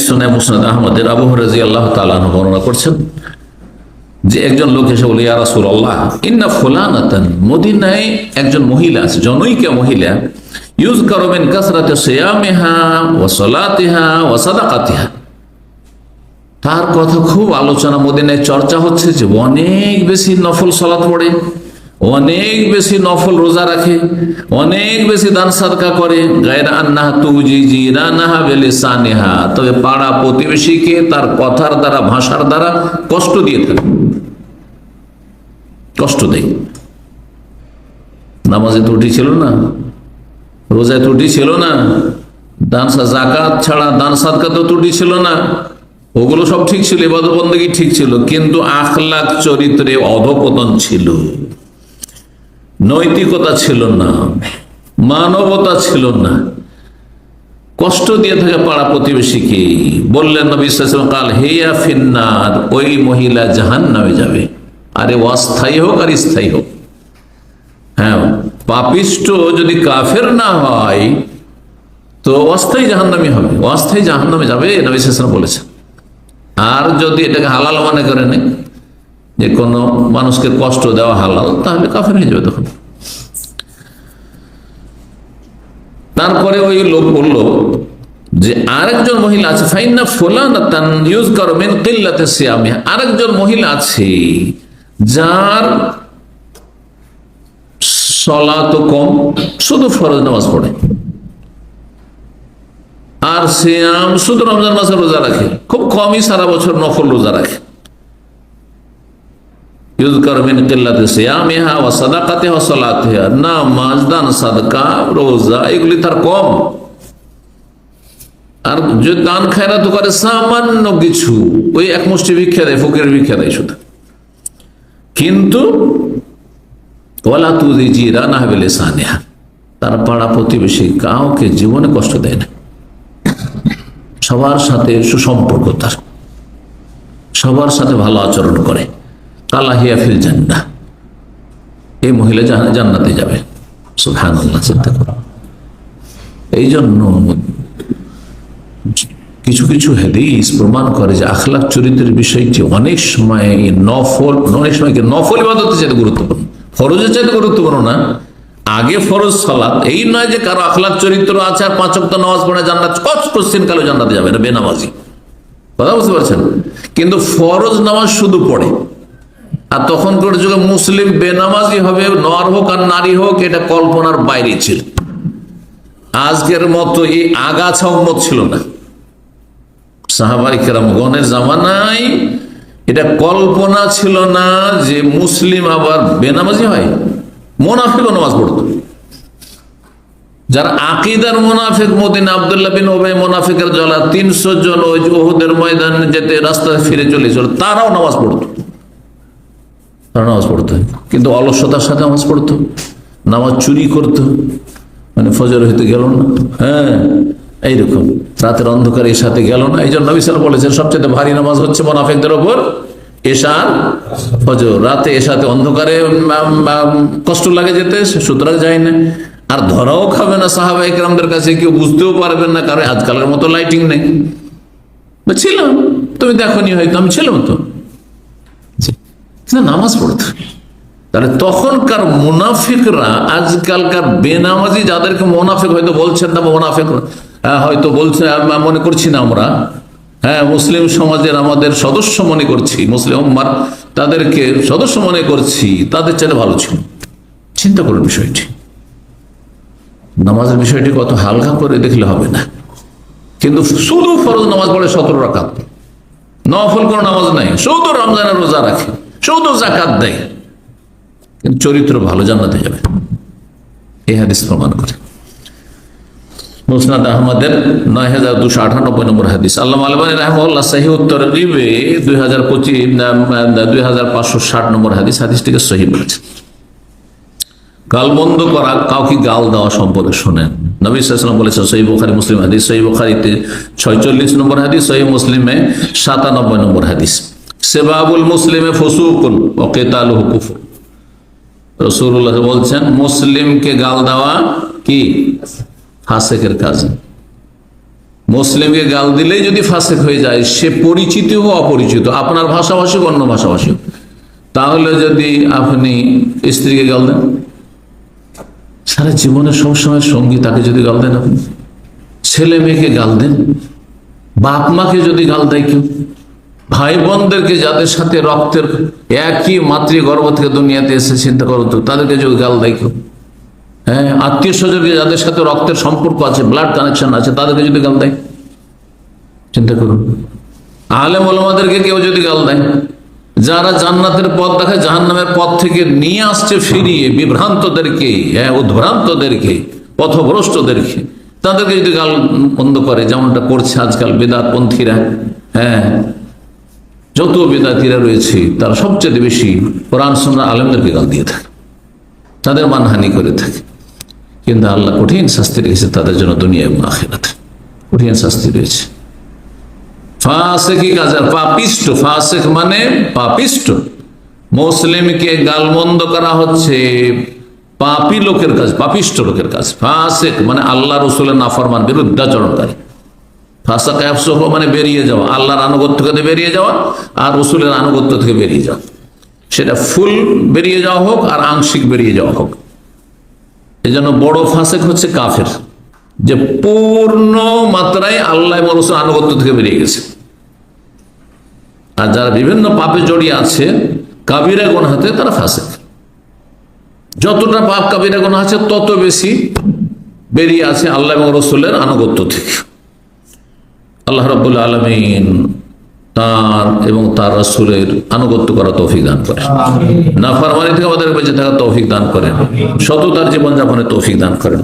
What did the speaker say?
শোনায় মুসনাদ আহমদের, আবু হুরায়রা রাদিয়াল্লাহু তাআলা আনহু বর্ণনা করছেন যে একজন লোক এসে বলে, ইয়া রাসূলুল্লাহ ইন্না ফুলানাতান, মদিনায় একজন মহিলা আছে, জনৈকা মহিলা, ইউযকারু মিন কাসরাতি সিয়ামিহা ওয়া সালাতিহা ওয়া সাদাকাতিহা, তার কথা খুব আলোচনা মদিনায় চর্চা হচ্ছে যে অনেক বেশি নফল সালাত পড়ে, অনেক বেশি নফল রোজা রাখে, অনেক বেশি দান সাদকা করে, গায়রা আন্নাহা তুজি জিরানাহা বিলিসানিহা, তবে পাড়া প্রতিবেশীকে তার কথার দ্বারা, ভাষার দ্বারা কষ্ট দিয়ে থাকে, কষ্ট দেয়। নামাজে ত্রুটি ছিল না, রোজায় ত্রুটি ছিল না, দান যাকাত ছাড়া দান সাদকা তো ত্রুটি ছিল না, ওগুলো সব ঠিক ছিল, ইবাদত বন্দেগী ঠিক ছিল, কিন্তু আখলাক চরিত্রে অধপতন ছিল, নৈতিকতা ছিল না, মানবতা ছিল না, কষ্ট দিয়ে থাকে পাড়া প্রতিবেশীকে। বললেন নবী সাল্লাল্লাহু আলাইহি ওয়াসাল্লাম, কাল হিয়া ফিন্নার, ওই মহিলা জাহান্নামে যাবে। আরে অস্থায়ী হোক আর স্থায়ী হোক, হ্যাঁ, পাপিষ্ট যদি কাফের না হয় তো অস্থায়ী জাহান্নামী হবে, অস্থায়ী জাহান্নামে যাবে, নবী সাল্লাল্লাহু আলাইহি ওয়াসাল্লাম বলেছেন। আর যদি এটাকে হালাল মনে করে নেই, যে কোনো মানুষকে কষ্ট দেওয়া হালাল, তাহলে কাফের হয়ে যাবে তখন। তারপরে ওই লোক বলল যে আরেকজন মহিলা আছে, ফাইন্না ফুলানাতান ইউযকারু মিন কিল্লাতি সিয়ামিহা, আরেকজন মহিলা আছে যার সালাত কম, শুধু ফরজ নামাজ পড়ে, আর সিয়াম শুধু রমজান মাসে রোজা রাখে, খুব কমই সারা বছর নফল রোজা রাখে। ইউযকারু মিন কিল্লাতি সিয়ামিহা ওয়া সাদাকাতিহা ওয়া সালাতিহা, নামাজ, দান সাদকা, রোজা এগুলি তার কম, আর যে দান খায়রাত করে সামান্য কিছু, ওই এক মুষ্টি ভিক্ষা দেয়, ফকিরের ভিক্ষা দেয় শুধু, কিন্তু ওয়ালা তুজি জিরানাহা বিলিসানিহা, তার পাড়া প্রতিবেশী কাউকে জীবনে কষ্ট দেয় না, সবার সাথে সুসম্পর্ক, তার সবার সাথে ভালো আচরণ করে। কালাহিয়া ফিল জান্নাহ, এই মহিলা জান্নাতে যাবে। সুবহানাল্লাহ, চিন্তা করো। এই জন্য কিছু কিছু হাদিস প্রমাণ করে যে আখলাক চরিত্রের বিষয়টি অনেক সময় নফল, অনেক সময় নফল ইবাদতের চাইতে গুরুত্বপূর্ণ, ফরজের চাইতে গুরুত্বপূর্ণ না। আগে ফরজ সালাত, এই নয় যে কারো আখলাক চরিত্র আছে আর 5 ওয়াক্ত নামাজ পড়ে জান্নাত, কোশ্চিন কালো জান্নাতে যাবে না, বেনামাজি, কথা বুঝতে পারছেন। কিন্তু ফরজ নামাজ শুধু পড়ে, আর তখনকার যুগে মুসলিম বেনামাজি হবে, নর হোক আর নারী হোক, এটা কল্পনার বাইরে ছিল। আজকের মতো এই আগাছা উম্মত ছিল না, সাহাবায়ে কেরামগণের জামানায় এটা কল্পনা ছিল না যে মুসলিম আবার বেনামাজি হয়। মুনাফিকও নামাজ পড়তো, যারা আকীদার মুনাফিক, মদিনা আব্দুল্লাহ বিন উবাই মুনাফিকের জ্বালা 300 জন ওই উহুদের ময়দান যেতে রাস্তায় ফিরে চলেছিল, তারাও নামাজ পড়তো, তারা নামাজ পড়তো, কিন্তু অলসতার সাথে নামাজ পড়তো, নামাজ চুরি করতো, মানে ফজর হইতে গেল না, হ্যাঁ এইরকম রাতের অন্ধকারে এশাতে গেল না। এই জন্য নবী সাল্লাল্লাহু আলাইহি ওয়াসাল্লাম বলেছেন সবচেয়ে ভারী নামাজ হচ্ছে মুনাফিকদের উপর এশা ফজর। রাতে এশাতে অন্ধকারে কষ্ট লাগে যেতে, সুতরাং যায় না, আর ধরাও খাবে না সাহাবায়ে কেরামদের কাছে, কেউ বুঝতেও পারবেন না, কারণ আজকালের মতো লাইটিং নেই। ছিলাম, তুমি দেখোনি হয়তো, আমি ছিলাম তো, নামাজ পড়তো। তাহলে তখনকার মুনাফিকরা, আজকালকার বেনামাজি যাদেরকে মুনাফিক হয়তো বলছেন না, মুনাফিক হয়তো বলছে, মনে করছি না আমরা, হ্যাঁ মুসলিম সমাজের আমাদের সদস্য মনে করছি, মুসলিম উম্মার তাদেরকে সদস্য মনে করছি, তাদের চাইতে ভালো ছিল। চিন্তা করুন বিষয়টি, নামাজের বিষয়টি কত হালকা করে দেখলে হবে না। কিন্তু শুধু ফরজ নামাজ পড়ে 17 রাকাত, নফল কোনো নামাজ নাই, শুধু রমজানের রোজা রাখে, শুধু যাকাত দেয়, কিন্তু চরিত্র ভালো, জান্নাতে যাবে, এই হাদিস প্রমাণ করে। মুসনাদ আহমদের 9298 নম্বর হাদিস। আল্লামা আলবানী রাহিমাহুল্লাহ সহিহ তারগীবে 2560 নম্বর হাদিস, হাদিসটিকে সহিহ বলেছেন। গালমন্দ করা, কাউকে গাল দেওয়া সম্পর্কে শোনেন, নবী সাল্লাল্লাহু আলাইহি ওয়াসাল্লাম বলেছেন, সহিহ বুখারী মুসলিম হাদিস, সহিহ বুখারীতে 46 নম্বর হাদিস, সহিহ মুসলিমে 97 নম্বর হাদিস। সিবাবুল মুসলিমে ফুসুকুন ওয়া কিতালুহু কুফর, রাসূলুল্লাহ বলছেন মুসলিমকে গাল দেওয়া কি ফাসিকের কাজ, মুসলিমকে গাল দিলেই যদি ফাসেক হয়ে যায়, সে পরিচিত ও অপরিচিত, আপনার ভাষাভাষী অন্য ভাষাভাষী, তাহলে যদি আপনি স্ত্রীকে গাল দেন, সারা জীবনে সবসময় সঙ্গী তাকে যদি গাল দেন, আপনি ছেলে মেয়েকে গাল দেন, বাপ মাকে যদি গাল দেয় কেউ, ভাই বোনদেরকে যাদের সাথে রক্তের একই মাতৃগর্ভ থেকে দুনিয়াতে এসে, চিন্তা করো তো, তাদেরকে যদি গাল দেয় কেউ, হ্যাঁ, আত্মীয় স্বজনকে যাদের সাথে রক্তের সম্পর্ক আছে, ব্লাড কানেকশন আছে, তাদেরকে যদি গাল দেয়, চিন্তা করুন। আলেম ওলামাদেরকে কেউ যদি গাল দেয়, যারা জান্নাতের পথ দেখায় জাহান্নামের পথ থেকে নিয়ে আসছে ফিরিয়ে বিভ্রান্তদেরকে, হ্যাঁ, উদ্ভ্রান্তদেরকে, পথভ্রষ্টদেরকে, তাদেরকে যদি গাল বন্ধ করে, যেমনটা করছে আজকাল বেদাতপন্থীরা, হ্যাঁ, যত বেদাতীরা রয়েছে তারা সবচেয়ে বেশি কোরআন সুন্নাহ আলেমদেরকে গাল দিয়ে থাকে, তাদের মানহানি করে থাকে। কিন্তু আল্লাহ কঠিন শাস্তি রেখেছে তাদের জন্য দুনিয়া এবং আখিরাতে, কঠিন শাস্তি রয়েছে। ফাসেকি কাজ, পাপিষ্ট, ফাসেক মানে পাপিষ্ট। মুসলিমকে গালমন্দ করা হচ্ছে পাপী লোকের কাজ, পাপিষ্ট লোকের কাজ। ফাসেক মানে আল্লাহ রসুলের নাফরমান, বিরুদ্ধাচরণকারী। ফাসাক ইয়াফসুক মানে বেরিয়ে যাওয়া, আল্লাহর আনুগত্য থেকে বেরিয়ে যাওয়া আর রসুলের আনুগত্য থেকে বেরিয়ে যাওয়া, সেটা ফুল বেরিয়ে যাওয়া হোক আর আংশিক বেরিয়ে যাওয়া হোক। এই জন্য বড় ফাসেক হচ্ছে কাফের, যে পূর্ণ মাত্রায় আল্লাহ এবং রসুলের আনুগত্য থেকে বেরিয়ে গেছে। আর যারা বিভিন্ন পাপে জড়িয়ে আছে, কাবিরা গুনাহতে, তারা ফাসেক। যতটা পাপ কাবিরা গুনাহ আছে তত বেশি বেরিয়ে আছে আল্লাহ এবং রসুলের আনুগত্য থেকে। আল্লাহ রাব্বুল আলামিন তার এবং তার রাসূলের আনুগত্য করা তৌফিক দান করেন, নাফরমানি থেকে আমাদের বেঁচে থাকার তৌফিক দান করেন, সততার জীবনযাপনের তৌফিক দান করেন।